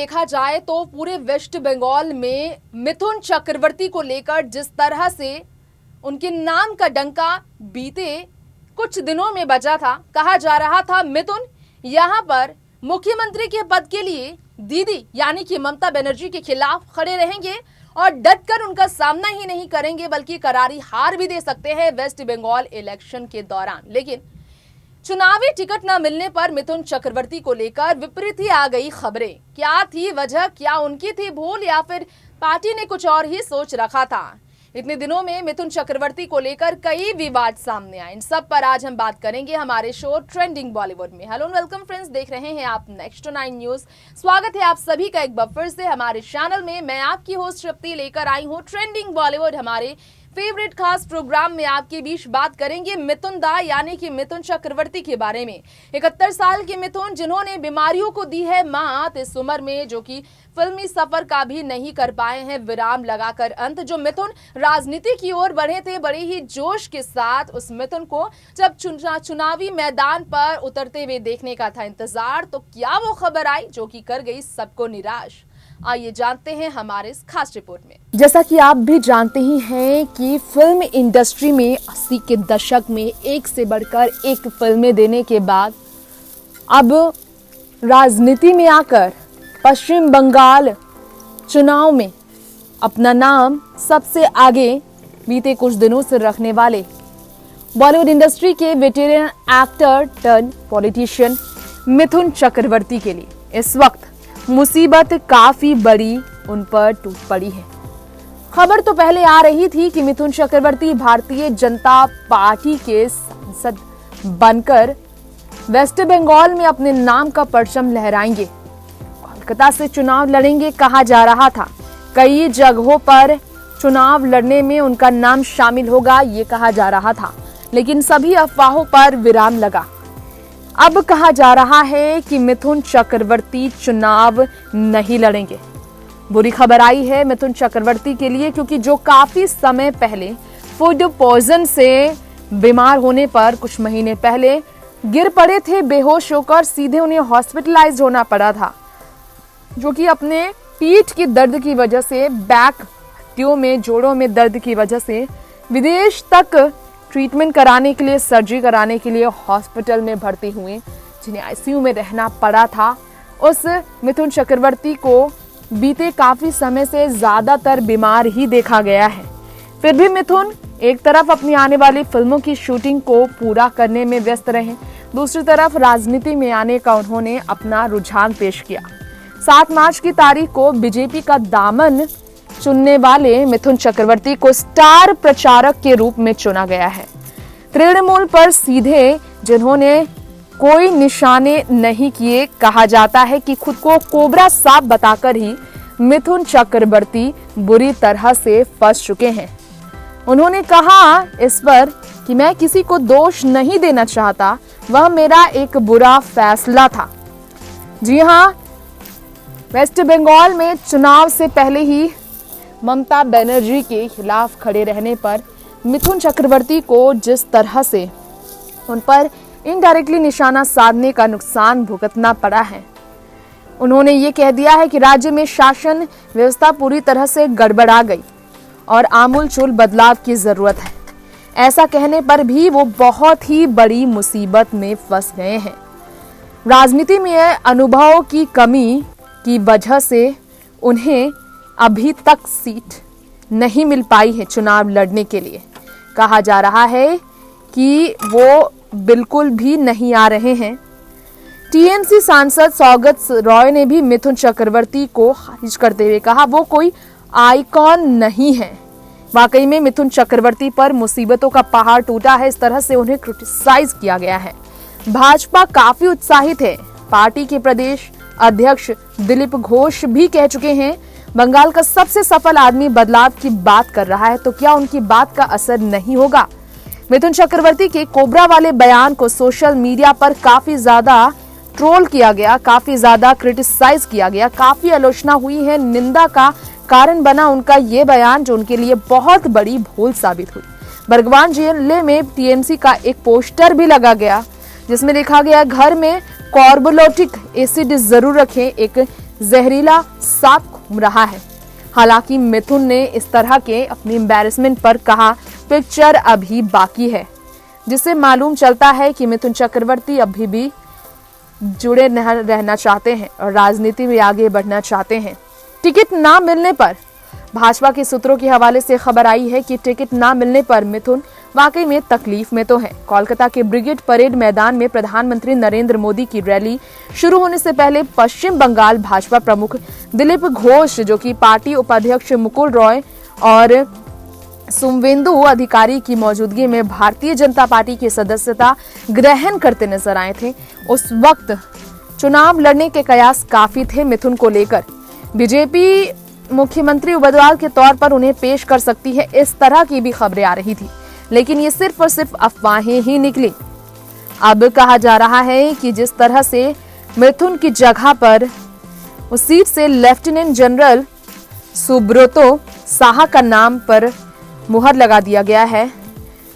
देखा जाए तो पूरे वेस्ट बंगाल में मिथुन चक्रवर्ती को लेकर जिस तरह से उनके नाम का डंका बीते कुछ दिनों में बजा था, कहा जा रहा था मिथुन यहां पर मुख्यमंत्री के पद के लिए दीदी यानी कि ममता बनर्जी के खिलाफ खड़े रहेंगे और डटकर उनका सामना ही नहीं करेंगे बल्कि करारी हार भी दे सकते हैं वेस्ट बंगाल इलेक्शन के दौरान। लेकिन चुनावी टिकट न मिलने पर मिथुन चक्रवर्ती को लेकर विपरीत ही आ गई खबरें। क्या थी वजह, क्या उनकी थी भूल या फिर पार्टी ने कुछ और ही सोच रखा था? इतने दिनों में मिथुन चक्रवर्ती को लेकर कई विवाद सामने आए। इन सब पर आज हम बात करेंगे हमारे शो ट्रेंडिंग बॉलीवुड में। हेलो वेलकम फ्रेंड्स, देख रहे हैं आप नेक्स्ट 9 न्यूज। स्वागत है आप सभी का एक बार फिर से हमारे चैनल में। मैं आपकी होस्ट तृप्ति लेकर आई हूँ ट्रेंडिंग बॉलीवुड, हमारे फेवरेट खास प्रोग्राम में आपके बीच बात करेंगे मिथुन दा यानी कि मिथुन चक्रवर्ती के बारे में। 71 साल के मिथुन जिन्होंने बीमारियों को दी है मात इस उम्र में, जो कि फिल्मी सफर का भी नहीं कर पाए हैं विराम लगाकर अंत। जो मिथुन राजनीति की ओर बढ़े थे बड़े ही जोश के साथ, उस मिथुन को जब चुनावी मैदान पर उतरते हुए देखने का था इंतजार, तो क्या वो खबर आई जो कि कर गई सबको निराश। आइए जानते हैं हमारे इस खास रिपोर्ट में। जैसा कि आप भी जानते ही हैं कि फिल्म इंडस्ट्री में 80 के दशक में एक से बढ़कर एक फिल्में देने के बाद अब राजनीति में आकर पश्चिम बंगाल चुनाव में अपना नाम सबसे आगे बीते कुछ दिनों से रखने वाले बॉलीवुड इंडस्ट्री के veteran actor turn politician Mithun Chakraborty के लिए इस वक्त मुसीबत काफी बड़ी उन पर टूट पड़ी है। खबर तो पहले आ रही थी कि मिथुन चक्रवर्ती भारतीय जनता पार्टी के सांसद बनकर वेस्ट बंगाल में अपने नाम का परचम लहराएंगे, कोलकाता से चुनाव लड़ेंगे कहा जा रहा था। कई जगहों पर चुनाव लड़ने में उनका नाम शामिल होगा ये कहा जा रहा था, लेकिन सभी अफवाहों पर विराम लगा। अब कहा जा रहा है कि मिथुन चक्रवर्ती चुनाव नहीं लड़ेंगे। बुरी खबर आई है मिथुन चक्रवर्ती के लिए, क्योंकि जो काफी समय पहले फूड पॉइजन से बीमार होने पर कुछ महीने पहले गिर पड़े थे बेहोश होकर, सीधे उन्हें हॉस्पिटलाइज होना पड़ा था, जो कि अपने पीठ की दर्द की वजह से, बैक हड्डियों में जोड़ों में दर्द की वजह से विदेश तक ट्रीटमेंट कराने के लिए, सर्जरी कराने के लिए हॉस्पिटल में भर्ती हुए, जिन्हें आईसीयू में रहना पड़ा था। उस मिथुन चक्रवर्ती को बीते काफी समय से ज्यादातर बीमार ही देखा गया है। फिर भी मिथुन एक तरफ अपनी आने वाली फिल्मों की शूटिंग को पूरा करने में व्यस्त रहे, दूसरी तरफ राजनीति में आने का उन्होंने अपना रुझान पेश किया। 7 मार्च की तारीख को बीजेपी का दामन चुनने वाले मिथुन चक्रवर्ती को स्टार प्रचारक के रूप में चुना गया है। तृणमूल पर सीधे जिन्होंने कोई निशाने नहीं किए, कहा जाता है कि खुद को कोबरा सांप बताकर ही मिथुन चक्रवर्ती बुरी तरह से फंस चुके हैं। उन्होंने कहा इस पर कि मैं किसी को दोष नहीं देना चाहता, वह मेरा एक बुरा फैसला था। जी हाँ, वेस्ट बंगाल में चुनाव से पहले ही ममता बनर्जी के खिलाफ खड़े रहने पर मिथुन चक्रवर्ती को जिस तरह से उन पर इनडायरेक्टली निशाना साधने का नुकसान भुगतना पड़ा है। उन्होंने ये कह दिया है कि राज्य में शासन व्यवस्था पूरी तरह से गड़बड़ा गई और आमूलचूल बदलाव की जरूरत है। ऐसा कहने पर भी वो बहुत ही बड़ी मुसीबत में फंस गए हैं। राजनीति में अनुभव की कमी की वजह से उन्हें अभी तक सीट नहीं मिल पाई है चुनाव लड़ने के लिए। कहा जा रहा है कि वो बिल्कुल भी नहीं आ रहे हैं। टीएमसी सांसद सौगत रॉय ने भी मिथुन चक्रवर्ती को खारिज करते हुए कहा वो कोई आइकॉन नहीं है। वाकई में मिथुन चक्रवर्ती पर मुसीबतों का पहाड़ टूटा है, इस तरह से उन्हें क्रिटिसाइज किया गया है। भाजपा काफी उत्साहित है। पार्टी के प्रदेश अध्यक्ष दिलीप घोष भी कह चुके हैं बंगाल का सबसे सफल आदमी बदलाव की बात कर रहा है, तो क्या उनकी बात का असर नहीं होगा? मिथुन चक्रवर्ती के कोबरा वाले बयान को सोशल मीडिया पर काफी ज्यादा ट्रोल किया गया, काफी ज्यादा क्रिटिसाइज किया गया, काफी आलोचना हुई है। निंदा का कारण बना उनका ये बयान, जो उनके लिए बहुत बड़ी भूल साबित हुई। बर्गवान जिले में टीएमसी का एक पोस्टर भी लगा गया जिसमें लिखा गया घर में कार्बोलिक एसिड जरूर रखें, एक जहरीला सांप घूम रहा है। हालांकि मिथुन ने इस तरह के अपनी एम्बैरेसमेंट पर कहा पिक्चर अभी बाकी है, जिससे मालूम चलता है कि मिथुन चक्रवर्ती अभी भी जुड़े रहना चाहते हैं और राजनीति में आगे बढ़ना चाहते हैं। टिकट ना मिलने पर भाजपा के सूत्रों के हवाले से खबर आई है कि टिकट ना मिलने पर मिथुन वाकई में तकलीफ में तो है। कोलकाता के ब्रिगेड परेड मैदान में प्रधानमंत्री नरेंद्र मोदी की रैली शुरू होने से पहले पश्चिम बंगाल भाजपा प्रमुख दिलीप घोष, जो कि पार्टी उपाध्यक्ष मुकुल रॉय और सुवेंदु अधिकारी की मौजूदगी में भारतीय जनता पार्टी की सदस्यता ग्रहण करते नजर आए थे। उस वक्त चुनाव लड़ने के कयास काफी थे मिथुन को लेकर। बीजेपी मुख्यमंत्री उम्मीदवार के तौर पर उन्हें पेश कर सकती है, इस तरह की भी खबरें आ रही थी, लेकिन ये सिर्फ और सिर्फ अफवाहें ही निकली। अब कहा जा रहा है कि जिस तरह से मिथुन की जगह पर उस सीट से लेफ्टिनेंट जनरल सुब्रतो साहा का नाम पर मुहर लगा दिया गया है।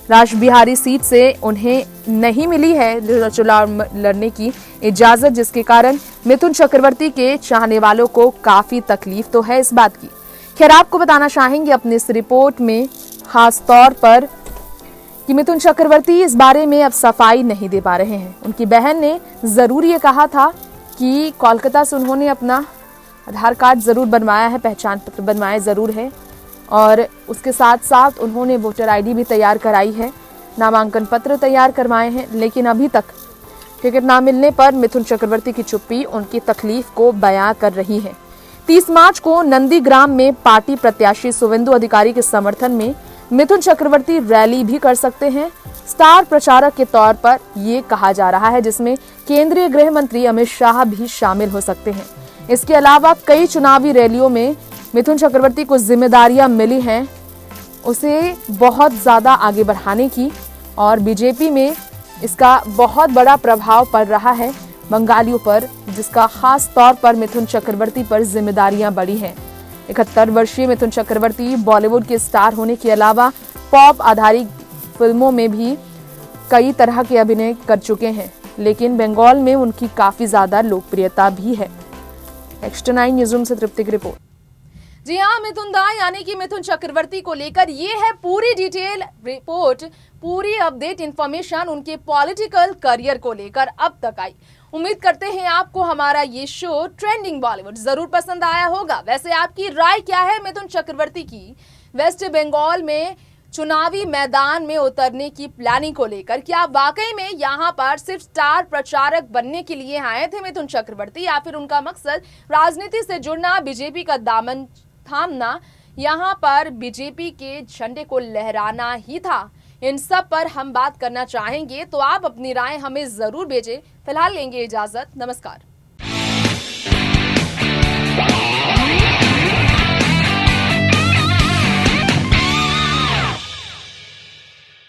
राजबिहारी सीट से उन्हें नहीं मिली है चुनाव लड़ने की इजाजत, जिसके कारण मिथुन चक्रवर्ती के चाहने वालों को काफी तकलीफ तो है इस बात की। खैर, आपको बताना चाहेंगे अपनी इस रिपोर्ट में खास तौर पर कि मिथुन चक्रवर्ती इस बारे में अब सफाई नहीं दे पा रहे हैं। उनकी बहन ने जरूर ये कहा था कि कोलकाता से उन्होंने अपना आधार कार्ड जरूर बनवाया है, पहचान पत्र बनवाया जरूर है, और उसके साथ साथ उन्होंने वोटर आईडी भी तैयार कराई है, नामांकन पत्र तैयार करवाए हैं, लेकिन अभी तक टिकट ना मिलने पर मिथुन चक्रवर्ती की चुप्पी उनकी तकलीफ को बयां कर रही है। 30 मार्च को नंदीग्राम में पार्टी प्रत्याशी सुवेंदु अधिकारी के समर्थन में मिथुन चक्रवर्ती रैली भी कर सकते हैं। स्टार प्रचारक के तौर पर ये कहा जा रहा है, जिसमें केंद्रीय गृह मंत्री अमित शाह भी शामिल हो सकते हैं। इसके अलावा कई चुनावी रैलियों में मिथुन चक्रवर्ती को जिम्मेदारियां मिली हैं, उसे बहुत ज्यादा आगे बढ़ाने की, और बीजेपी में इसका बहुत बड़ा प्रभाव पड़ रहा है बंगालियों पर, जिसका खास तौर पर मिथुन चक्रवर्ती पर जिम्मेदारियां बढ़ी हैं। 71 वर्षीय मिथुन चक्रवर्ती बॉलीवुड के स्टार होने के अलावा पॉप आधारित फिल्मों में भी कई तरह के अभिनय कर चुके हैं, लेकिन बंगाल में उनकी काफी ज्यादा लोकप्रियता भी है। एक्स्ट्रा 9 न्यूज़रूम से तृप्ति की रिपोर्ट। जी हाँ, मिथुन दा यानी कि मिथुन चक्रवर्ती को लेकर ये है पूरी डिटेल रिपोर्ट, पूरी अपडेट इंफॉर्मेशन उनके पॉलिटिकल करियर को लेकर अब तक आई। उम्मीद करते हैं आपको हमारा ये शो ट्रेंडिंग बॉलीवुड जरूर पसंद आया होगा। वैसे आपकी राय क्या है मिथुन चक्रवर्ती की वेस्ट बंगाल में चुनावी मैदान में उतरने की प्लानिंग को लेकर? क्या वाकई में यहाँ पर सिर्फ स्टार प्रचारक बनने के लिए आए थे मिथुन चक्रवर्ती, या फिर उनका मकसद राजनीति से जुड़ना, बीजेपी का दामन थामना, यहाँ पर बीजेपी के झंडे को लहराना ही था? इन सब पर हम बात करना चाहेंगे, तो आप अपनी राय हमें जरूर भेजें। फिलहाल लेंगे इजाजत, नमस्कार।